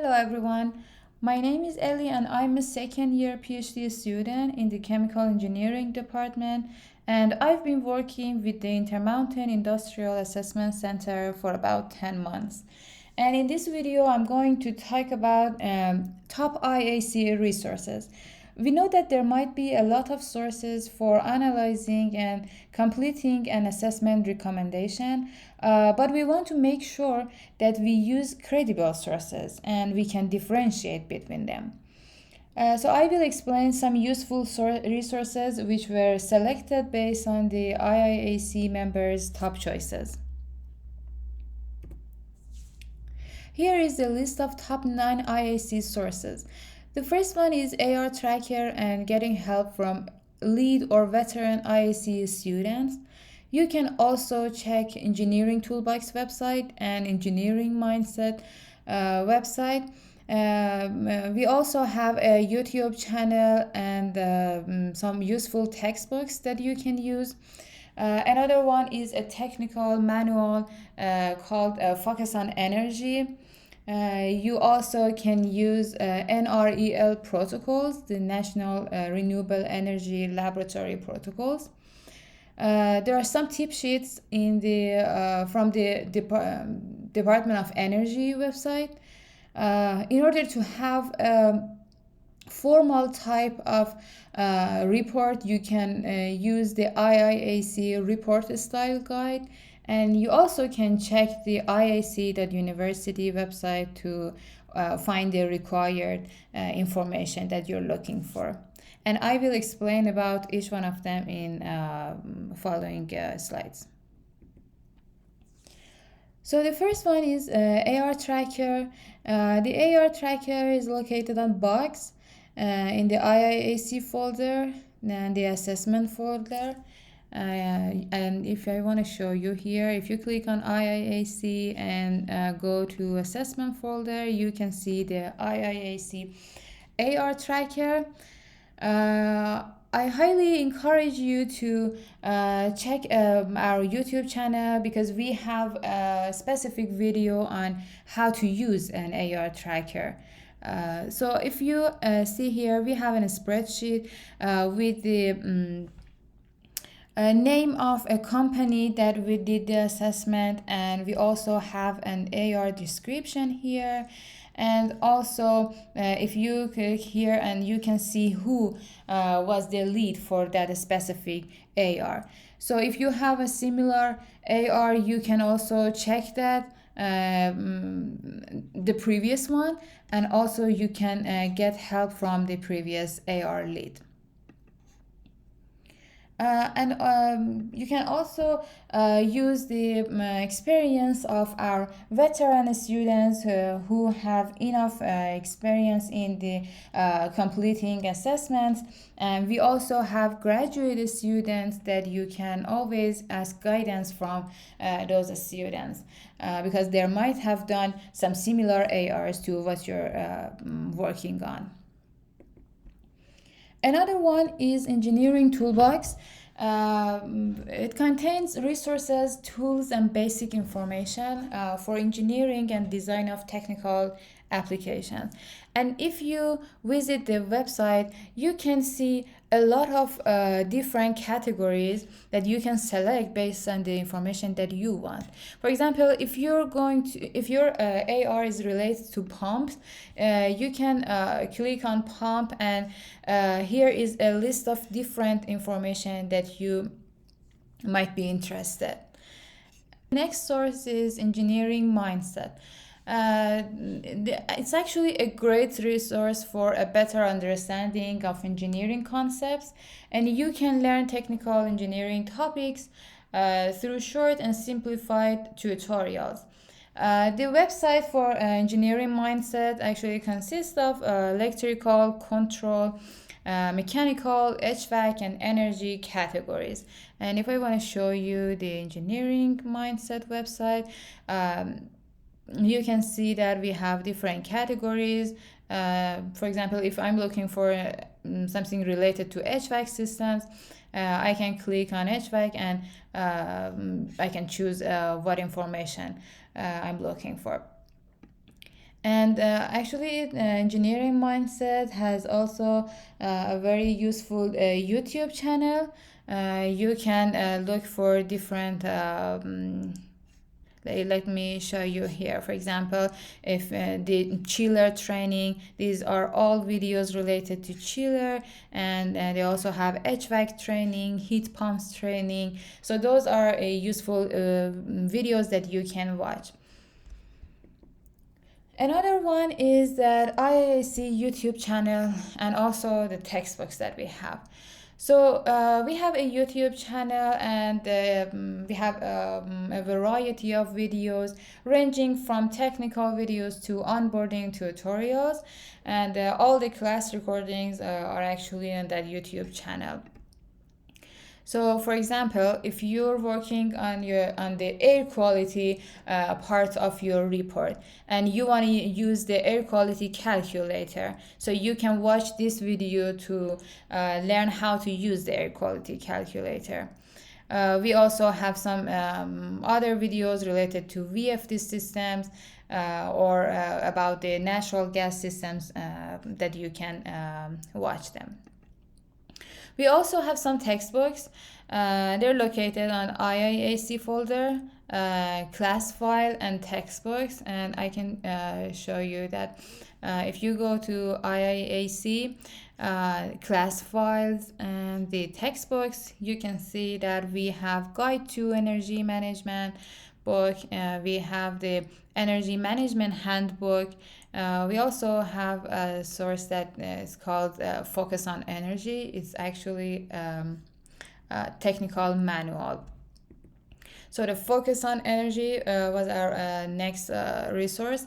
Hello everyone, my name is Ellie and I'm a second year PhD student in the Chemical Engineering department, and I've been working with the Intermountain Industrial Assessment Center for about 10 months. And in this video, I'm going to talk about top IAC resources. We know that there might be a lot of sources for analyzing and completing an assessment recommendation, but we want to make sure that we use credible sources and we can differentiate between them. So I will explain some useful resources which were selected based on the IIAC members' top choices. Here is the list of top 9 IAC sources. The first one is AR Tracker and getting help from lead or veteran IAC students. You can also check Engineering Toolbox website and Engineering Mindset website. We also have a YouTube channel and some useful textbooks that you can use. Another one is a technical manual called Focus on Energy. You also can use Nrel Protocols, the National Renewable Energy Laboratory Protocols. There are some tip sheets in from the Department of Energy website. In order to have a formal type of report, you can use the IIAC report style guide, and you also can check the IAC.university website to find the required information that you're looking for. And I will explain about each one of them in following slides. So the first one is AR Tracker. The AR Tracker is located on Bugs in the IIAC folder and the assessment folder. And if I want to show you here, if you click on IIAC and go to assessment folder, you can see the IIAC AR Tracker. I highly encourage you to check our YouTube channel because we have a specific video on how to use an AR tracker. So if you see here, we have a spreadsheet with the name of a company that we did the assessment, and we also have an AR description here. And also if you click here, and you can see who was the lead for that specific AR. So if you have a similar AR, you can also check that the previous one, and also you can get help from the previous AR lead. You can also use the experience of our veteran students who have enough experience in the completing assessments. And we also have graduate students that you can always ask guidance from those students because they might have done some similar ARs to what you're working on. Another one is Engineering Toolbox. It contains resources, tools, and basic information for engineering and design of technical applications. And if you visit the website, you can see a lot of different categories that you can select based on the information that you want. For example, if your AR is related to pumps, you can click on pump, and here is a list of different information that you might be interested. Next source is Engineering Mindset. It's actually a great resource for a better understanding of engineering concepts, and you can learn technical engineering topics through short and simplified tutorials. The website for Engineering Mindset actually consists of electrical, control, mechanical, HVAC, and energy categories. And if I want to show you the Engineering Mindset website, you can see that we have different categories. For example, if I'm looking for something related to HVAC systems, I can click on HVAC and I can choose what information I'm looking for. And actually, engineering mindset has also a very useful YouTube channel. You can look for different let me show you here. For example, if the chiller training, these are all videos related to chiller, and they also have HVAC training, heat pumps training. So those are useful videos that you can watch. Another one is that IAC YouTube channel and also the textbooks that we have. So we have a YouTube channel, and we have a variety of videos ranging from technical videos to onboarding tutorials, and all the class recordings are actually on that YouTube channel. So, for example, if you're working on the air quality part of your report, and you want to use the air quality calculator, so you can watch this video to learn how to use the air quality calculator. We also have some other videos related to VFD systems or about the natural gas systems that you can watch them. We also have some textbooks. They're located on IIAC folder, class file, and textbooks. And I can show you that if you go to IIAC class files and the textbooks, you can see that we have Guide to Energy Management book. We have the Energy Management Handbook. We also have a source that is called Focus on Energy. It's actually a technical manual. So the Focus on Energy was our next resource.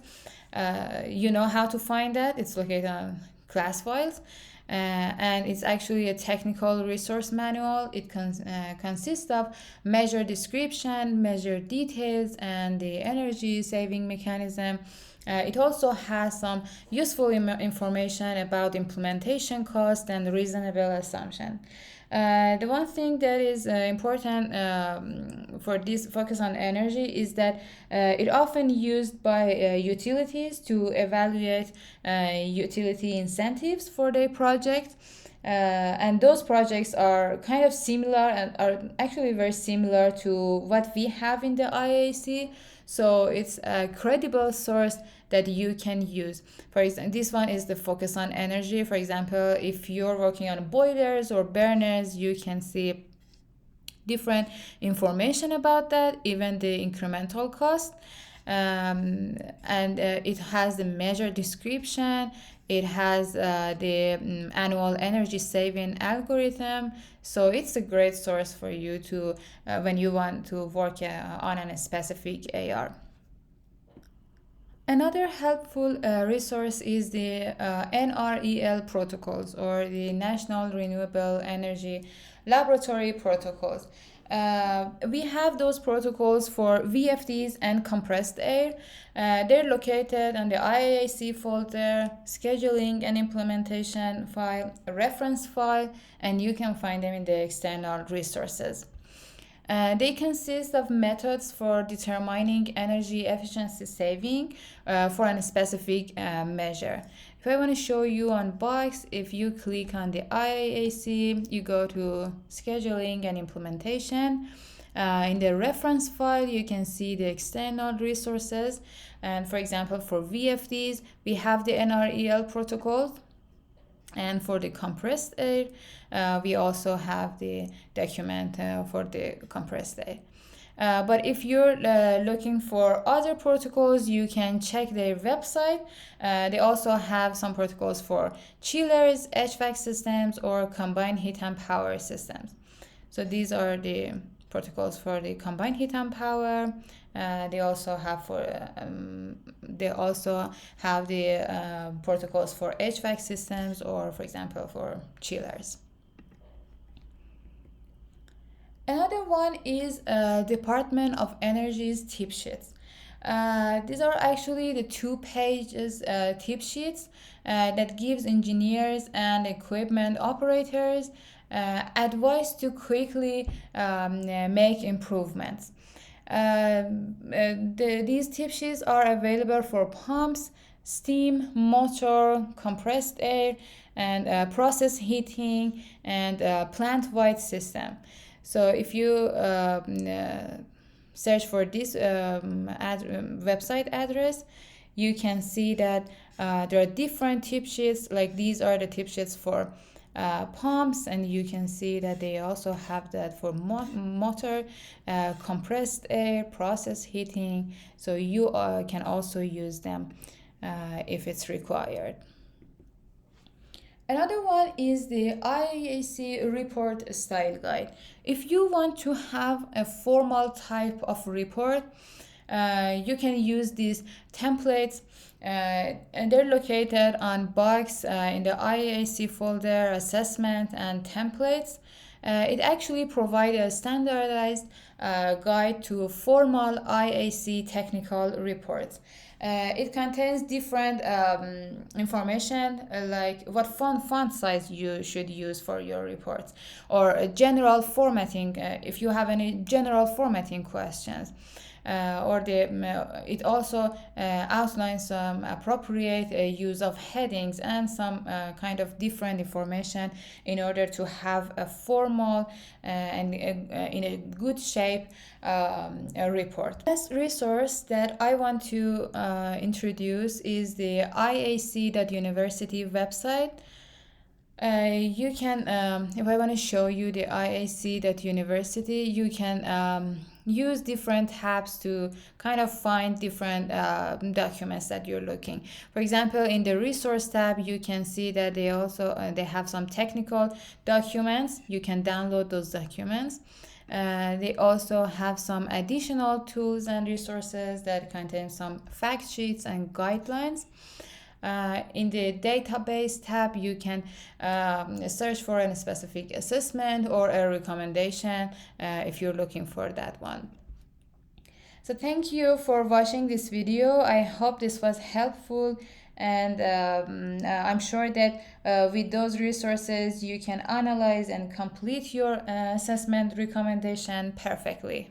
You know how to find that. It's located on class files. And it's actually a technical resource manual. It consists of measure description, measure details, and the energy saving mechanism. It also has some useful information about implementation cost and reasonable assumption. The one thing that is important for this focus on energy is that it often used by utilities to evaluate utility incentives for their project. And those projects are kind of similar and are actually very similar to what we have in the IAC. So it's a credible source that you can use. For example, this one is the focus on energy. For example, if you're working on boilers or burners, you can see different information about that, even the incremental cost. And it has the measure description. It has the annual energy saving algorithm. So it's a great source for you to when you want to work on a specific AR. Another helpful resource is the Nrel Protocols, or the National Renewable Energy Laboratory Protocols. We have those protocols for VFDs and compressed air. They're located on the IAC folder, scheduling and implementation file, a reference file, and you can find them in the external resources. They consist of methods for determining energy efficiency saving for a specific measure. If I want to show you on box, if you click on the IAC, you go to scheduling and implementation. In the reference file, you can see the external resources. And for example, for VFDs, we have the Nrel protocol. And for the compressed air, we also have the document for the compressed air. But if you're looking for other protocols, you can check their website. They also have some protocols for chillers, HVAC systems, or combined heat and power systems. So these are the protocols for the combined heat and power. They also have the protocols for HVAC systems, or for example for chillers. Another one is Department of Energy's tip sheets. These are actually the 2 pages tip sheets that gives engineers and equipment operators advice to quickly make improvements. These tip sheets are available for pumps, steam, motor, compressed air, and process heating, and plant-wide system. So if you search for this website address, you can see that there are different tip sheets. Like these are the tip sheets for pumps, and you can see that they also have that for motor, compressed air, process heating. So you can also use them if it's required. Another one is the IAC report style guide. If you want to have a formal type of report, you can use these templates, and they're located on box in the IAC folder, assessment and templates. It actually provides a standardized guide to formal IAC technical reports. It contains different information like what font size you should use for your reports, or general formatting if you have any general formatting questions. It also outlines some appropriate use of headings and some kind of different information in order to have a formal and in a good shape a report. Last resource that I want to introduce is the iac.university website. You can, if I want to show you the iac.university, you can use different tabs to kind of find different documents that you're looking. For example, in the resource tab, you can see that they also they have some technical documents. You can download those documents. They also have some additional tools and resources that contain some fact sheets and guidelines. In the database tab, you can search for a specific assessment or a recommendation if you're looking for that one. So thank you for watching this video. I hope this was helpful, and I'm sure that with those resources you can analyze and complete your assessment recommendation perfectly.